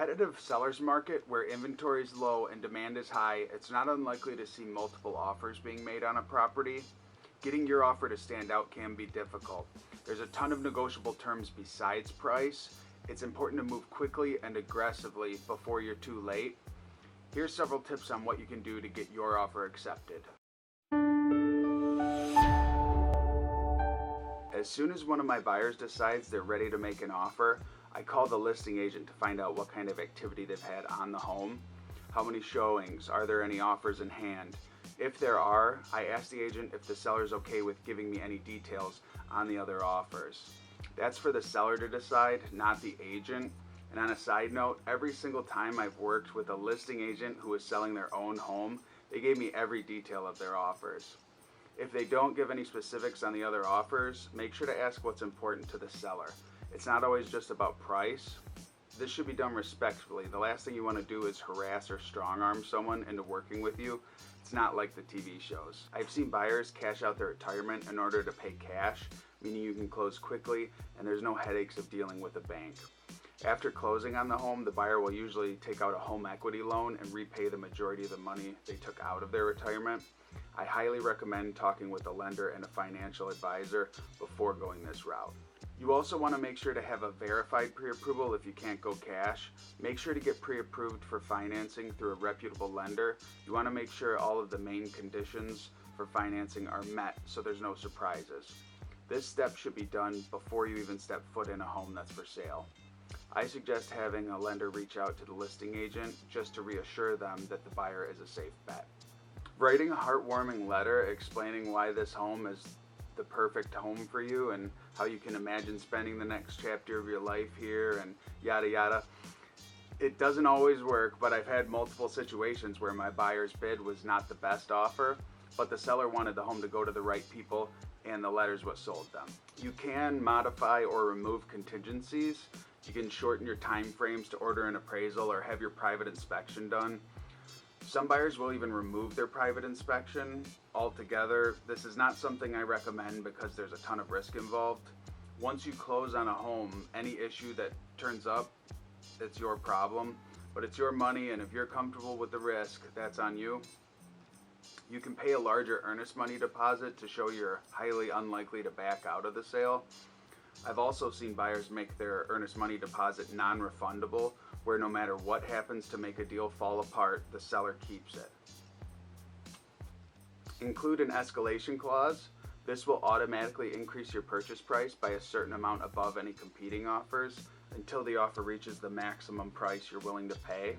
competitive seller's market where inventory is low and demand is high, it's not unlikely to see multiple offers being made on a property. Getting your offer to stand out can be difficult. There's a ton of negotiable terms besides price. It's important to move quickly and aggressively before you're too late. Here's several tips on what you can do to get your offer accepted. As soon as one of my buyers decides they're ready to make an offer, I call the listing agent to find out what kind of activity they've had on the home. How many showings? Are there any offers in hand? If there are, I ask the agent if the seller's okay with giving me any details on the other offers. That's for the seller to decide, not the agent. And on a side note, every single time I've worked with a listing agent who is selling their own home, they gave me every detail of their offers. If they don't give any specifics on the other offers, make sure to ask what's important to the seller. It's not always just about price. This should be done respectfully. The last thing you want to do is harass or strong arm someone into working with you. It's not like the TV shows. I've seen buyers cash out their retirement in order to pay cash, meaning you can close quickly and there's no headaches of dealing with a bank. After closing on the home, the buyer will usually take out a home equity loan and repay the majority of the money they took out of their retirement. I highly recommend talking with a lender and a financial advisor before going this route. You also want to make sure to have a verified pre-approval if you can't go cash. Make sure to get pre-approved for financing through a reputable lender. You want to make sure all of the main conditions for financing are met so there's no surprises. This step should be done before you even step foot in a home that's for sale. I suggest having a lender reach out to the listing agent just to reassure them that the buyer is a safe bet. Writing a heartwarming letter explaining why this home is the perfect home for you and how you can imagine spending the next chapter of your life here and yada yada. It doesn't always work, but I've had multiple situations where my buyer's bid was not the best offer, but the seller wanted the home to go to the right people and the letter's what sold them. You can modify or remove contingencies. You can shorten your time frames to order an appraisal or have your private inspection done. Some buyers will even remove their private inspection altogether. This is not something I recommend because there's a ton of risk involved. Once you close on a home, any issue that turns up, it's your problem, but it's your money, and if you're comfortable with the risk, that's on you. You can pay a larger earnest money deposit to show you're highly unlikely to back out of the sale. I've also seen buyers make their earnest money deposit non-refundable, where no matter what happens to make a deal fall apart, the seller keeps it. Include an escalation clause. This will automatically increase your purchase price by a certain amount above any competing offers until the offer reaches the maximum price you're willing to pay.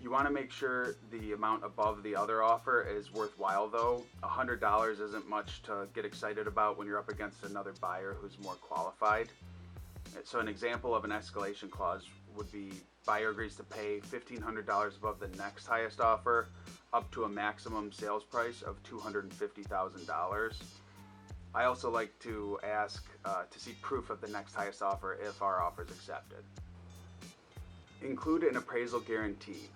You want to make sure the amount above the other offer is worthwhile though. $100 isn't much to get excited about when you're up against another buyer who's more qualified. So an example of an escalation clause would be buyer agrees to pay $1,500 above the next highest offer up to a maximum sales price of $250,000. I also like to ask to see proof of the next highest offer if our offer is accepted. Include an appraisal guarantee.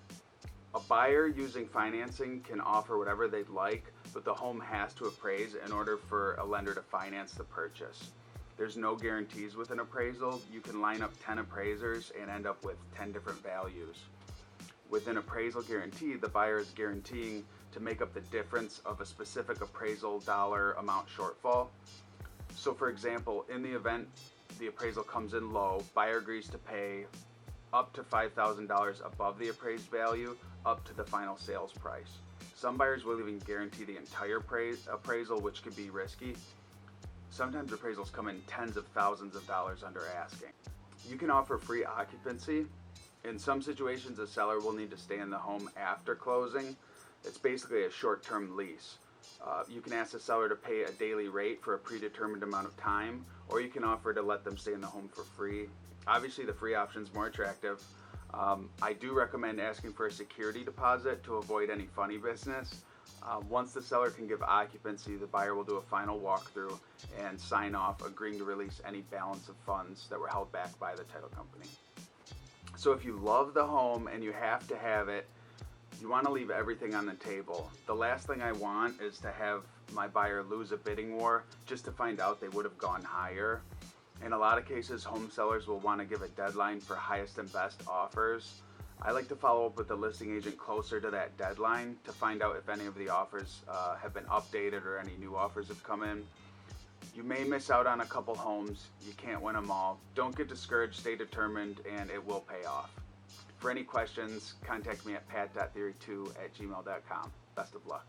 A buyer using financing can offer whatever they'd like, but the home has to appraise in order for a lender to finance the purchase. There's no guarantees with an appraisal. You can line up 10 appraisers and end up with 10 different values. With an appraisal guarantee, the buyer is guaranteeing to make up the difference of a specific appraisal dollar amount shortfall. So for example, in the event the appraisal comes in low, buyer agrees to pay up to $5,000 above the appraised value up to the final sales price. Some buyers will even guarantee the entire appraisal, which could be risky. Sometimes appraisals come in tens of thousands of dollars under asking. You can offer free occupancy. In some situations, a seller will need to stay in the home after closing. It's basically a short-term lease. You can ask the seller to pay a daily rate for a predetermined amount of time, or you can offer to let them stay in the home for free. Obviously, the free option is more attractive. I do recommend asking for a security deposit to avoid any funny business. Once the seller can give occupancy, the buyer will do a final walkthrough and sign off, agreeing to release any balance of funds that were held back by the title company. So if you love the home and you have to have it, you want to leave everything on the table. The last thing I want is to have my buyer lose a bidding war just to find out they would have gone higher. In a lot of cases, home sellers will want to give a deadline for highest and best offers. I like to follow up with the listing agent closer to that deadline to find out if any of the offers have been updated or any new offers have come in. You may miss out on a couple homes. You can't win them all. Don't get discouraged, stay determined, and it will pay off. For any questions, contact me at pat.theory2@gmail.com. Best of luck.